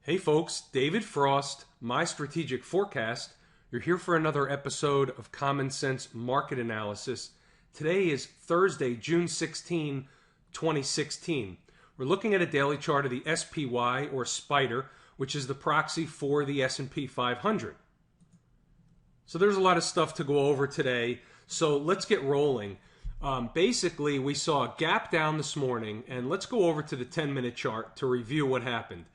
Hey folks, David Frost, My Strategic Forecast. You're here for another episode of Common Sense Market Analysis. Today is Thursday, June 16, 2016. We're looking at a daily chart of the SPY or SPDR, which is the proxy for the S&P 500. So there's a lot of stuff to go over today, so let's get rolling. Basically, we saw a gap down this morning, and let's go over to the 10-minute chart to review what happened.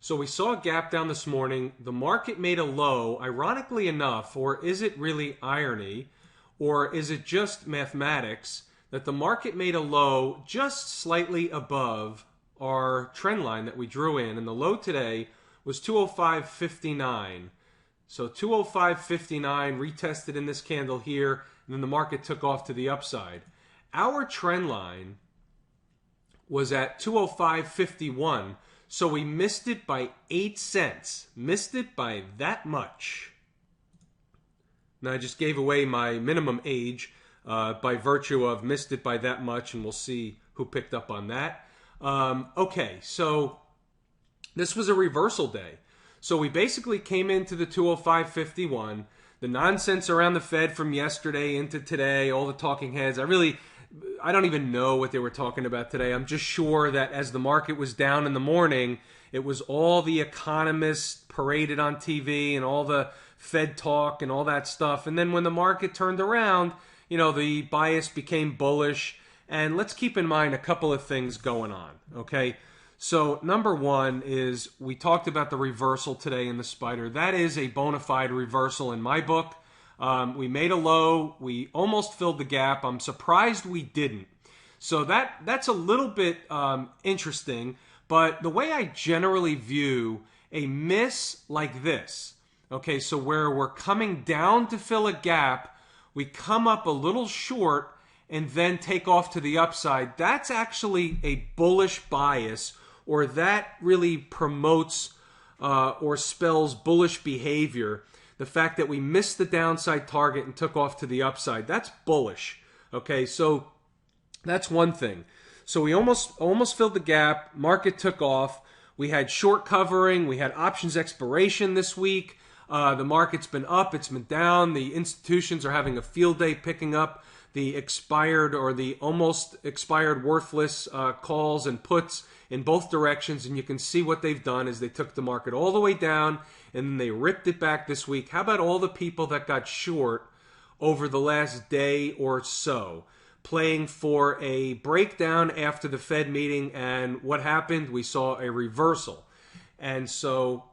So we saw a gap down this morning. The market made a low, ironically enough, or is it really irony, or is it just mathematics, that the market made a low just slightly above our trend line that we drew in, and the low today was 205.59. So 205.59 retested in this candle here, and then the market took off to the upside. Our trend line was at 205.51. So we missed it by 8 cents. Missed it by that much. Now I just gave away my minimum age by virtue of missed it by that much, and we'll see who picked up on that. Okay, so this was a reversal day. So we basically came into the 205.51. The nonsense around the Fed from yesterday into today, all the talking heads, I don't even know what they were talking about today. I'm just sure that as the market was down in the morning, it was all the economists paraded on TV and all the Fed talk and all that stuff. And then when the market turned around, the bias became bullish. And let's keep in mind a couple of things going on, okay? So number one is we talked about the reversal today in the SPDR. That is a bona fide reversal in my book. We made a low. We almost filled the gap. I'm surprised we didn't. So that's a little bit interesting. But the way I generally view a miss like this, okay, so where we're coming down to fill a gap, we come up a little short and then take off to the upside, that's actually a bullish bias, or that really promotes or spells bullish behavior. The fact that we missed the downside target and took off to the upside, that's bullish. Okay, so that's one thing. So we almost filled the gap. Market took off. We had short covering. We had options expiration this week. The market's been up. It's been down. The institutions are having a field day picking up the expired or the almost expired worthless calls and puts in both directions, and you can see what they've done is they took the market all the way down and then they ripped it back this week. How about all the people that got short over the last day or so, playing for a breakdown after the Fed meeting, and what happened? We saw a reversal. And so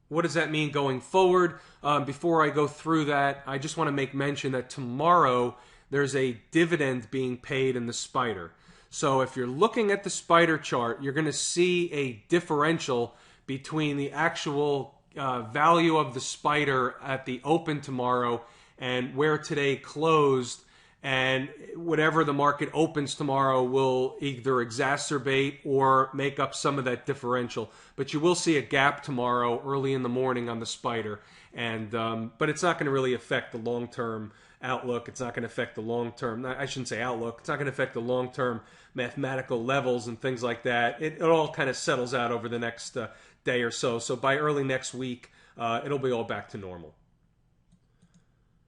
what does that mean going forward? Before I go through that, I just want to make mention that tomorrow there's a dividend being paid in the SPDR. So if you're looking at the SPDR chart, you're going to see a differential between the actual value of the SPDR at the open tomorrow and where today closed, and whatever the market opens tomorrow will either exacerbate or make up some of that differential. But you will see a gap tomorrow early in the morning on the SPDR, and but it's not going to really affect the long-term outlook. It's not going to affect the long-term, I shouldn't say outlook, it's not going to affect the long-term mathematical levels and things like that. It all kind of settles out over the next day or so. So by early next week, it'll be all back to normal.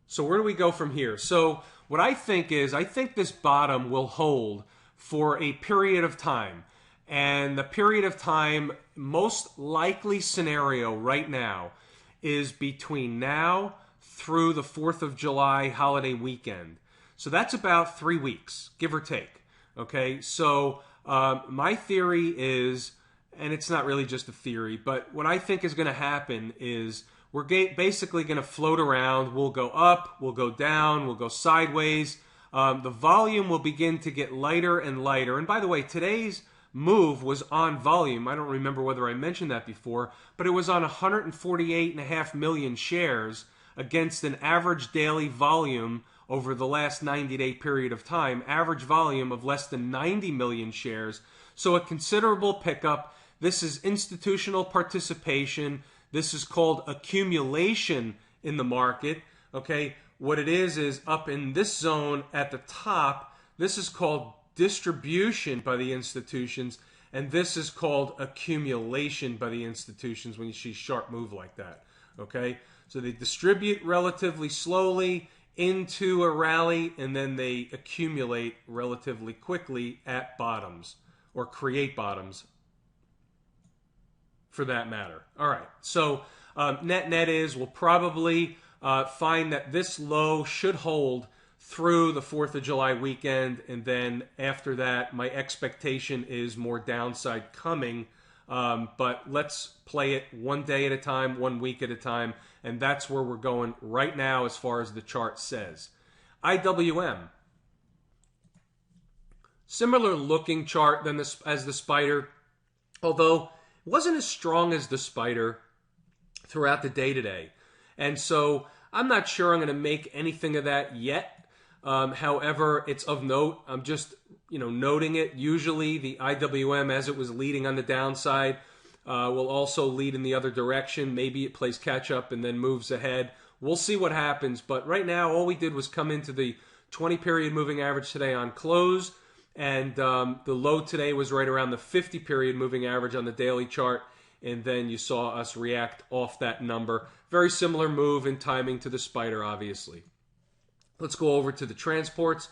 So where do we go from here? So what I think is, I think this bottom will hold for a period of time. And the period of time, most likely scenario right now, is between now through the 4th of July holiday weekend. So that's about 3 weeks, give or take. Okay, so my theory is, and it's not really just a theory, but what I think is going to happen is we're basically going to float around. We'll go up, we'll go down, we'll go sideways. The volume will begin to get lighter and lighter. And by the way, today's move was on volume. I don't remember whether I mentioned that before, but it was on 148.5 million shares against an average daily volume over the last 90-day period of time, average volume of less than 90 million shares. So a considerable pickup. This is institutional participation. This is called accumulation in the market. Okay, what it is up in this zone at the top, this is called distribution by the institutions, And this is called accumulation by the institutions when you see sharp move like that. Okay? So they distribute relatively slowly into a rally, and then they accumulate relatively quickly at bottoms, or create bottoms for that matter. All right, so net is we'll probably find that this low should hold through the 4th of July weekend, and then after that, my expectation is more downside coming. But let's play it one day at a time, 1 week at a time, and that's where we're going right now as far as the chart says. IWM. Similar looking chart than as the spider, although it wasn't as strong as the spider throughout the day today. And so I'm not sure I'm going to make anything of that yet. However, it's of note. I'm just noting it. Usually the IWM, as it was leading on the downside, will also lead in the other direction. Maybe it plays catch up and then moves ahead. We'll see what happens. But right now, all we did was come into the 20-period moving average today on close. And the low today was right around the 50-period moving average on the daily chart. And then you saw us react off that number. Very similar move in timing to the spider, obviously. Let's go over to the transports.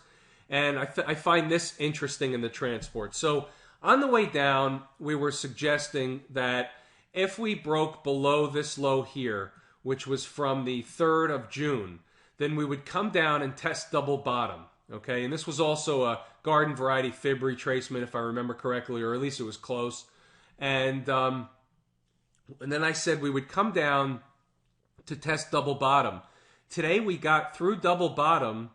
And I find this interesting in the transport. So on the way down, we were suggesting that if we broke below this low here, which was from the 3rd of June, then we would come down and test double bottom. Okay, and this was also a garden variety fib retracement, if I remember correctly, or at least it was close. And then I said we would come down to test double bottom. Today we got through double bottom,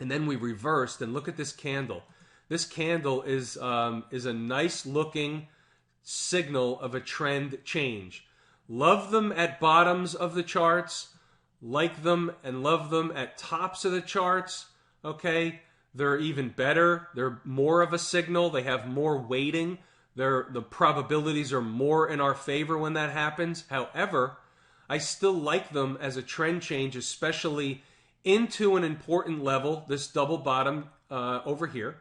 and then we reversed. And look at this candle. This candle is a nice looking signal of a trend change. Love them at bottoms of the charts. Like them and love them at tops of the charts. Okay, they're even better. They're more of a signal. They have more weighting. The probabilities are more in our favor when that happens. However, I still like them as a trend change, especially into an important level, this double bottom over here.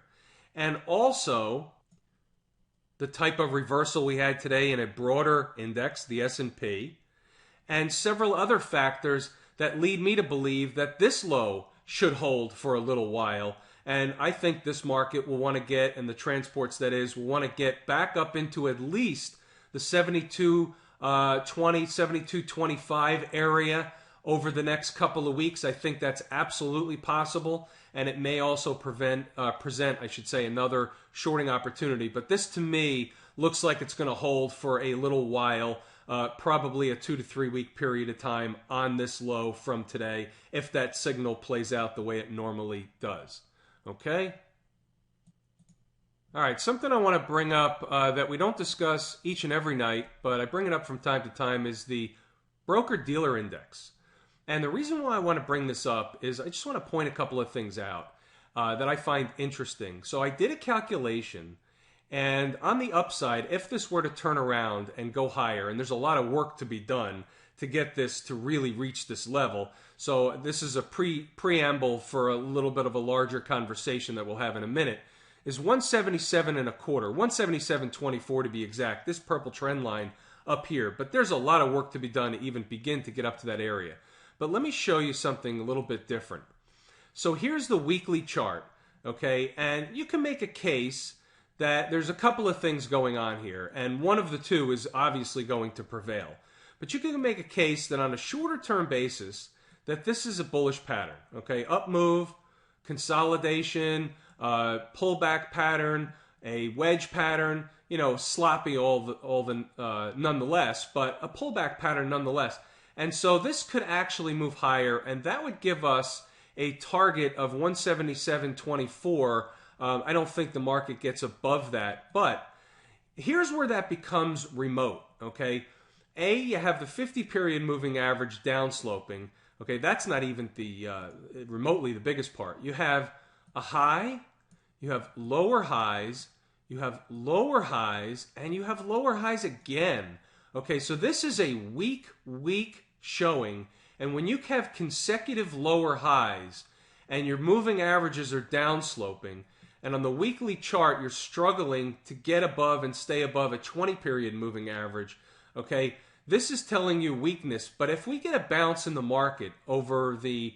And also, the type of reversal we had today in a broader index, the S&P, and several other factors that lead me to believe that this low should hold for a little while. And I think this market will want to get, and the transports that is, will want to get back up into at least the 72.20, 72.25 area over the next couple of weeks. I think that's absolutely possible, and it may also present, I should say, another shorting opportunity. But this, to me, looks like it's going to hold for a little while, probably a 2 to 3 week period of time on this low from today, if that signal plays out the way it normally does. Okay? All right, something I want to bring up that we don't discuss each and every night, but I bring it up from time to time, is the broker-dealer index. And the reason why I want to bring this up is I just want to point a couple of things out that I find interesting. So I did a calculation, and on the upside, if this were to turn around and go higher, and there's a lot of work to be done to get this to really reach this level, so this is a preamble for a little bit of a larger conversation that we'll have in a minute, is 177 and a quarter, 177.24 to be exact, this purple trend line up here. But there's a lot of work to be done to even begin to get up to that area. But let me show you something a little bit different. So here's the weekly chart, okay? And you can make a case that there's a couple of things going on here, and one of the two is obviously going to prevail. But you can make a case that on a shorter term basis, that this is a bullish pattern, okay? Up move, consolidation, pullback pattern, a wedge pattern, sloppy nonetheless, but a pullback pattern nonetheless. And so this could actually move higher, and that would give us a target of 177.24. I don't think the market gets above that, but here's where that becomes remote, okay? You have the 50-period moving average downsloping. Okay, that's not even the remotely the biggest part. You have a high, you have lower highs, you have lower highs, and you have lower highs again. Okay, so this is a weak showing, and when you have consecutive lower highs and your moving averages are downsloping, And on the weekly chart, you're struggling to get above and stay above a 20-period moving average. Okay, this is telling you weakness. But if we get a bounce in the market over the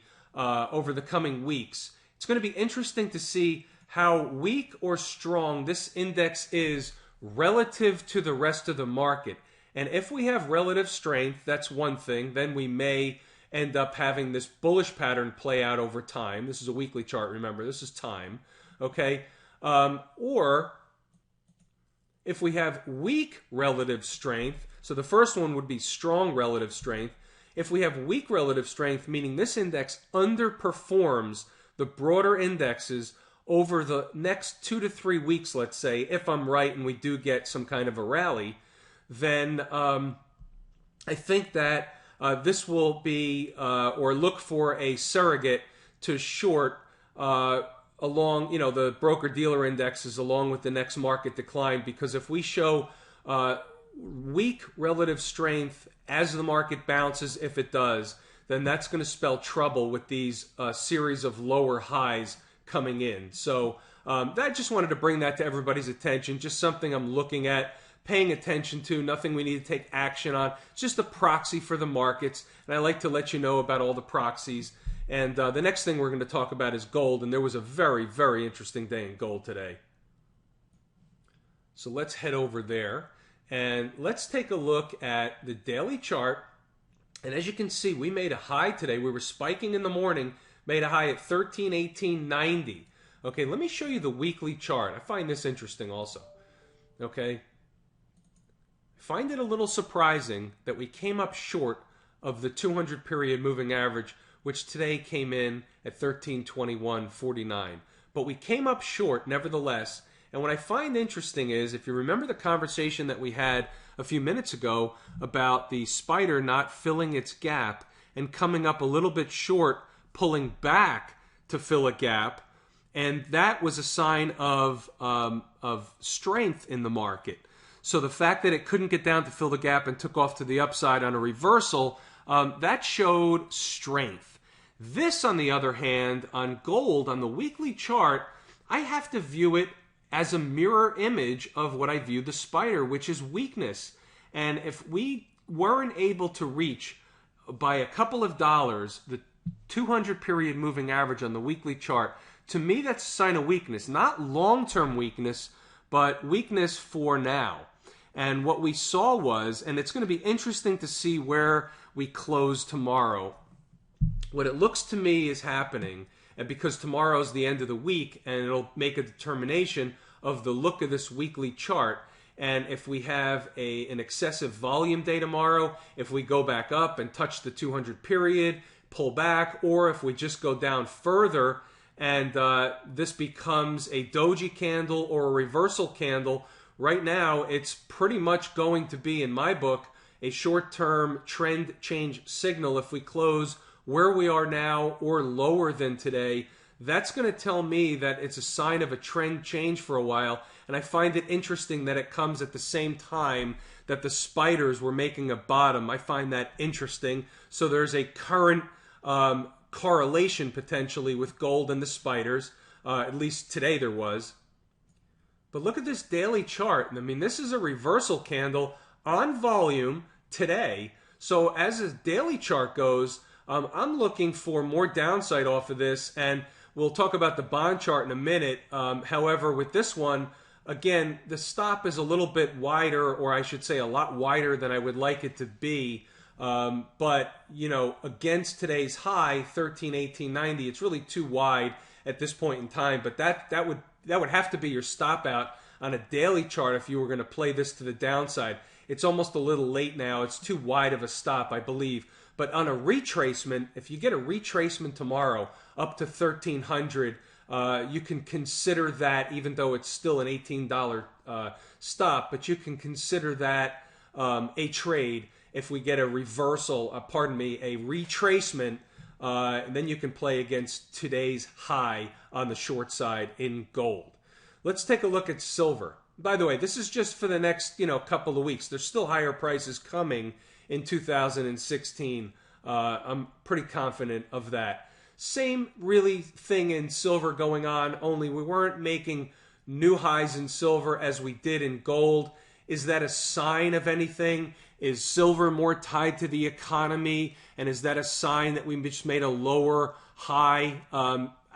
coming weeks, it's going to be interesting to see how weak or strong this index is relative to the rest of the market. And if we have relative strength, that's one thing. Then we may end up having this bullish pattern play out over time. This is a weekly chart, remember. This is time. Okay? Or if we have weak relative strength, so the first one would be strong relative strength. If we have weak relative strength, meaning this index underperforms the broader indexes over the next 2 to 3 weeks, let's say, if I'm right and we do get some kind of a rally, then I think that this will be, or look for a surrogate to short along, the broker-dealer indexes along with the next market decline, because if we show weak relative strength as the market bounces, if it does, then that's going to spell trouble with these series of lower highs coming in. So I just wanted to bring that to everybody's attention, just something I'm looking at, paying attention to, nothing we need to take action on. It's just a proxy for the markets, and I like to let you know about all the proxies. And the next thing we're going to talk about is gold, and there was a very, very interesting day in gold today. So let's head over there, and let's take a look at the daily chart. And as you can see, we made a high today. We were spiking in the morning, made a high at 1318.90. Okay, let me show you the weekly chart. I find this interesting also. Okay, find it a little surprising that we came up short of the 200-period moving average, which today came in at 1321.49. But we came up short nevertheless. And what I find interesting is, if you remember the conversation that we had a few minutes ago about the spider not filling its gap and coming up a little bit short, pulling back to fill a gap, and that was a sign of strength in the market. So the fact that it couldn't get down to fill the gap and took off to the upside on a reversal, that showed strength. This, on the other hand, on gold, on the weekly chart, I have to view it as a mirror image of what I view the spider, which is weakness. And if we weren't able to reach by a couple of dollars the 200-period moving average on the weekly chart, to me that's a sign of weakness. Not long-term weakness, but weakness for now. And what we saw was, and it's going to be interesting to see where we close tomorrow. What it looks to me is happening, and because tomorrow's the end of the week, and it'll make a determination of the look of this weekly chart. And if we have an excessive volume day tomorrow, if we go back up and touch the 200 period, pull back, or if we just go down further and this becomes a doji candle or a reversal candle, right now it's pretty much going to be, in my book, a short-term trend change signal. If we close where we are now or lower than today, that's going to tell me that it's a sign of a trend change for a while. And I find it interesting that it comes at the same time that the spiders were making a bottom. I find that interesting. So there's a current correlation potentially with gold and the spiders. At least today there was. But look at this daily chart. I mean, this is a reversal candle on volume today. So as a daily chart goes, I'm looking for more downside off of this, and we'll talk about the bond chart in a minute. However, with this one, again, the stop is a little bit wider, or I should say a lot wider than I would like it to be. But, against today's high, 1318.90, it's really too wide at this point in time. But that would have to be your stop out on a daily chart if you were going to play this to the downside. It's almost a little late now. It's too wide of a stop, I believe. But on a retracement, if you get a retracement tomorrow up to 1300, you can consider that, even though it's still an $18 stop, but you can consider that a trade if we get a reversal, a retracement, then you can play against today's high on the short side in gold. Let's take a look at silver. By the way, this is just for the next couple of weeks. There's still higher prices coming in 2016. I'm pretty confident of that. Same really thing in silver going on, only we weren't making new highs in silver as we did in gold. Is that a sign of anything? Is silver more tied to the economy? And is that a sign that we just made a lower high?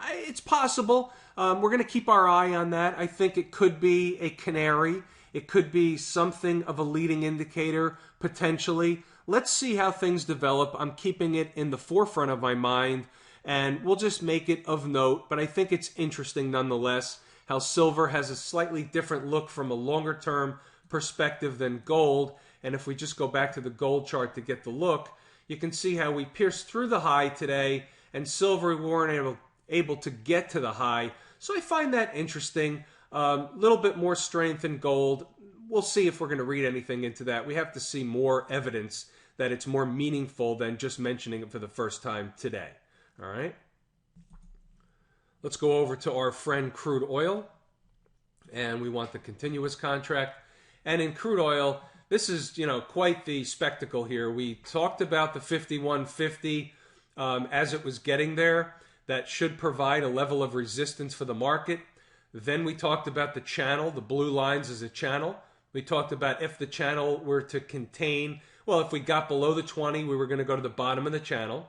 It's possible. We're going to keep our eye on that. I think it could be a canary. It could be something of a leading indicator, potentially. Let's see how things develop. I'm keeping it in the forefront of my mind, and we'll just make it of note. But I think it's interesting nonetheless how silver has a slightly different look from a longer-term perspective than gold. And if we just go back to the gold chart to get the look, you can see how we pierced through the high today, and silver we weren't able to get to the high. So I find that interesting. A little bit more strength in gold. We'll see if we're going to read anything into that. We have to see more evidence that it's more meaningful than just mentioning it for the first time today. All right. Let's go over to our friend crude oil. And we want the continuous contract. And in crude oil, this is, quite the spectacle here. We talked about the 51.50 as it was getting there. That should provide a level of resistance for the market. Then we talked about the channel, the blue lines as a channel. We talked about if the channel were to contain, well, if we got below the 20, we were going to go to the bottom of the channel.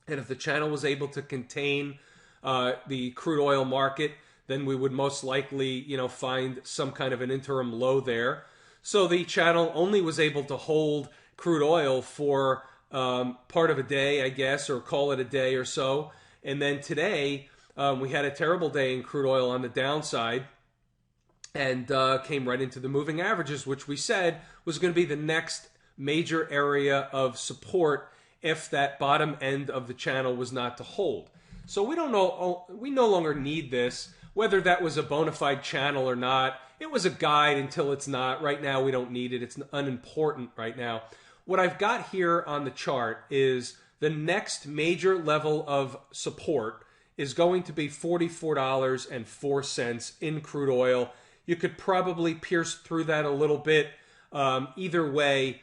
And if the channel was able to contain the crude oil market, then we would most likely, find some kind of an interim low there. So the channel only was able to hold crude oil for part of a day, I guess, or call it a day or so. And then today, we had a terrible day in crude oil on the downside and came right into the moving averages, which we said was going to be the next major area of support if that bottom end of the channel was not to hold. So we don't know, we no longer need this, whether that was a bona fide channel or not. It was a guide until it's not. Right now, we don't need it. It's unimportant right now. What I've got here on the chart is the next major level of support is going to be $44.04 in crude oil. You could probably pierce through that a little bit. Either way,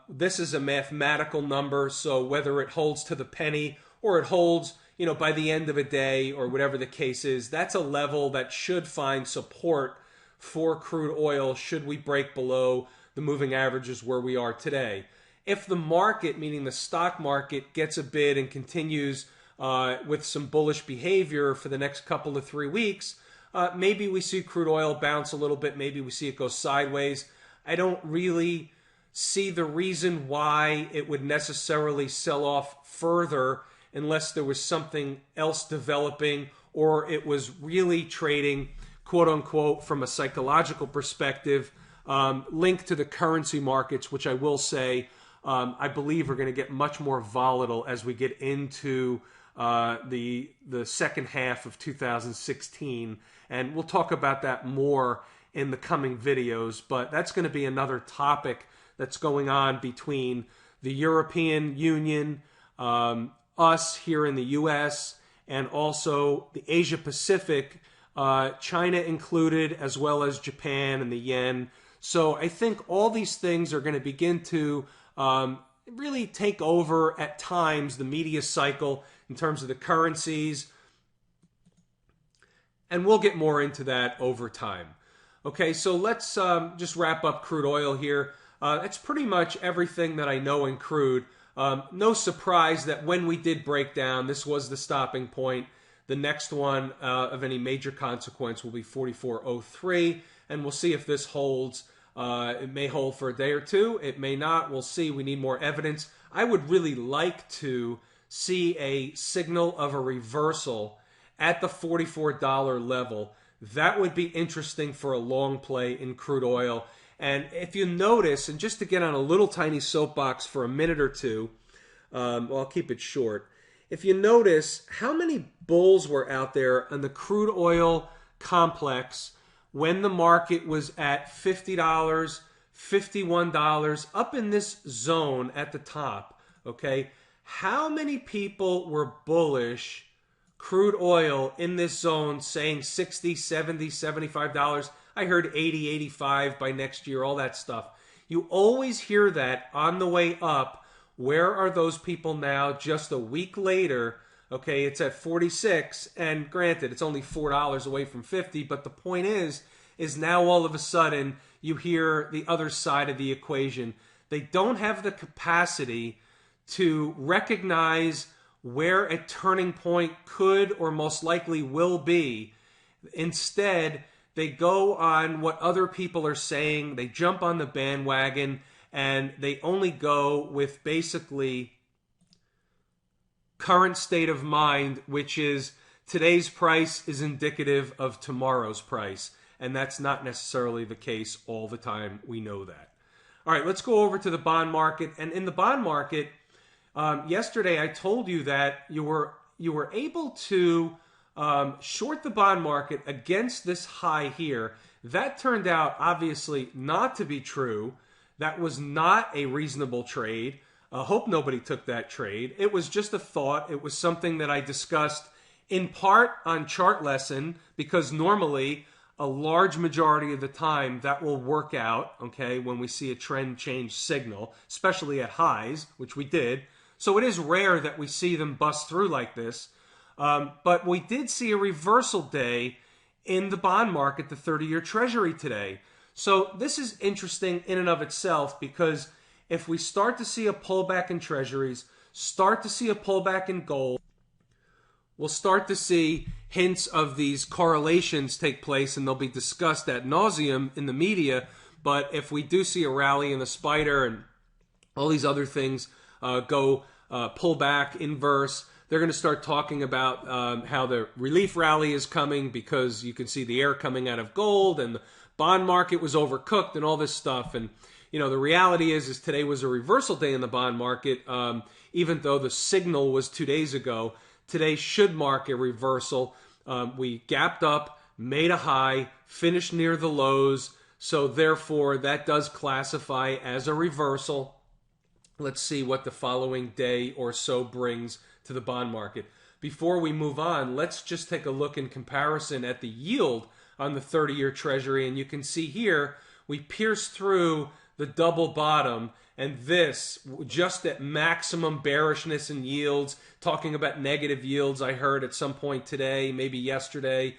this is a mathematical number, so whether it holds to the penny or it holds, by the end of a day or whatever the case is, that's a level that should find support for crude oil should we break below the moving averages where we are today. If the market, meaning the stock market, gets a bid and continues with some bullish behavior for the next couple of 3 weeks, maybe we see crude oil bounce a little bit. Maybe we see it go sideways. I don't really see the reason why it would necessarily sell off further unless there was something else developing or it was really trading, quote unquote, from a psychological perspective, linked to the currency markets, which I will say I believe are going to get much more volatile as we get into the second half of 2016. And we'll talk about that more in the coming videos. But that's going to be another topic that's going on between the European Union, us here in the U.S., and also the Asia Pacific, China included, as well as Japan and the yen. So I think all these things are going to begin to really take over at times the media cycle in terms of the currencies. And we'll get more into that over time. Okay, so let's just wrap up crude oil here. That's pretty much everything that I know in crude. No surprise that when we did break down, this was the stopping point. The next one of any major consequence will be 44.03, and we'll see if this holds. It may hold for a day or two. It may not. We'll see. We need more evidence. I would really like to see a signal of a reversal at the $44 level. That would be interesting for a long play in crude oil. And if you notice, and just to get on a little tiny soapbox for a minute or two, well, I'll keep it short. If you notice how many bulls were out there on the crude oil complex when the market was at $50, $51, up in this zone at the top, okay? How many people were bullish crude oil in this zone saying $60, $70, $75? I heard 80, 85 by next year, all that stuff. You always hear that on the way up. Where are those people now just a week later Okay, it's at 46, and granted, it's only $4 away from 50, but the point is now all of a sudden you hear the other side of the equation. They don't have the capacity to recognize where a turning point could or most likely will be. Instead, they go on what other people are saying, they jump on the bandwagon, and they only go with basically current state of mind, which is today's price is indicative of tomorrow's price. And that's not necessarily the case all the time. We know that. All right, let's go over to the bond market. And in the bond market, yesterday I told you that you were able to short the bond market against this high here. That turned out obviously not to be true. That was not a reasonable trade. I hope nobody took that trade. It was just a thought. It was something that I discussed in part on Chart Lesson, because normally a large majority of the time that will work out, okay, when we see a trend change signal, especially at highs, which we did. So it is rare that we see them bust through like this. But we did see a reversal day in the bond market, the 30-year Treasury today. So this is interesting in and of itself, because if we start to see a pullback in treasuries, start to see a pullback in gold, we'll start to see hints of these correlations take place, and they'll be discussed ad nauseum in the media. But if we do see a rally in the spider and all these other things pull back, inverse, they're going to start talking about how the relief rally is coming, because you can see the air coming out of gold and the bond market was overcooked and all this stuff. And the reality is today was a reversal day in the bond market. Even though the signal was 2 days ago, today should mark a reversal. We gapped up, made a high, finished near the lows. So therefore, that does classify as a reversal. Let's see what the following day or so brings to the bond market. Before we move on, let's just take a look in comparison at the yield on the 30-year Treasury. And you can see here, we pierced through the double bottom, and this just at maximum bearishness in yields, talking about negative yields I heard at some point today, maybe yesterday.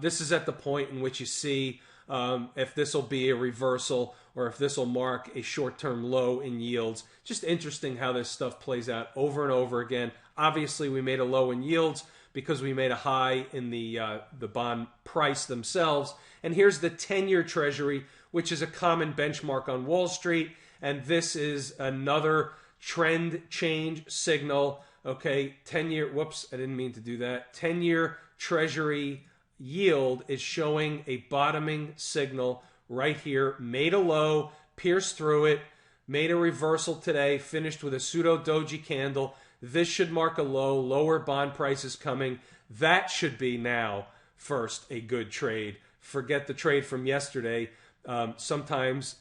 This is at the point in which you see if this will be a reversal or if this will mark a short-term low in yields. Just interesting how this stuff plays out over and over again. Obviously, we made a low in yields because we made a high in the bond price themselves. And here's the 10-year Treasury, which is a common benchmark on Wall Street. And this is another trend change signal. Okay, 10-year, whoops, I didn't mean to do that. 10-year Treasury yield is showing a bottoming signal right here. Made a low, pierced through it, made a reversal today, finished with a pseudo doji candle. This should mark a low, lower bond prices coming. That should be now first a good trade. Forget the trade from yesterday. Sometimes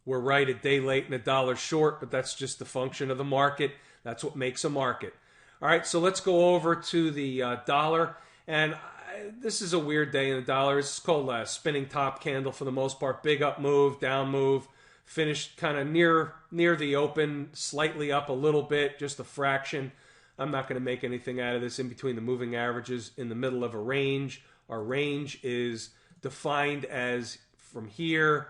we're right a day late and a dollar short, but that's just the function of the market. That's what makes a market. All right, so let's go over to the dollar. And this is a weird day in the dollar. It's called a spinning top candle for the most part. Big up move, down move. Finished kind of near the open, slightly up a little bit, just a fraction. I'm not going to make anything out of this. In between the moving averages, in the middle of a range. Our range is defined as from here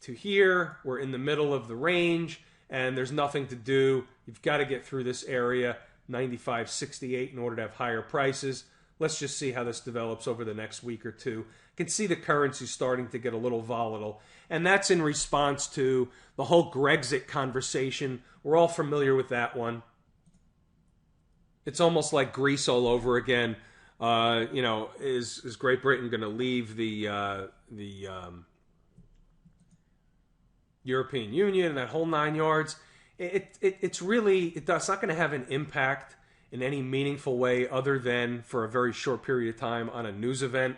to here. We're in the middle of the range, and there's nothing to do. You've got to get through this area, 95.68, in order to have higher prices. Let's just see how this develops over the next week or two. You can see the currency starting to get a little volatile, and that's in response to the whole Grexit conversation. We're all familiar with that one. It's almost like Greece all over again. Is Great Britain going to leave the European Union and that whole 9 yards? It's not going to have an impact in any meaningful way other than for a very short period of time on a news event.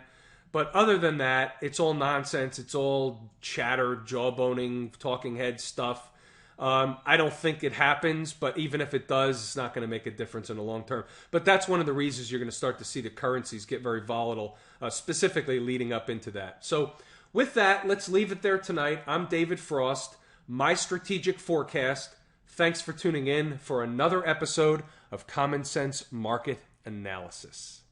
But other than that, it's all nonsense. It's all chatter, jawboning, talking head stuff. I don't think it happens, but even if it does, it's not going to make a difference in the long term. But that's one of the reasons you're going to start to see the currencies get very volatile, specifically leading up into that. So with that, let's leave it there tonight. I'm David Frost. My strategic forecast. Thanks for tuning in for another episode of Common Sense Market Analysis.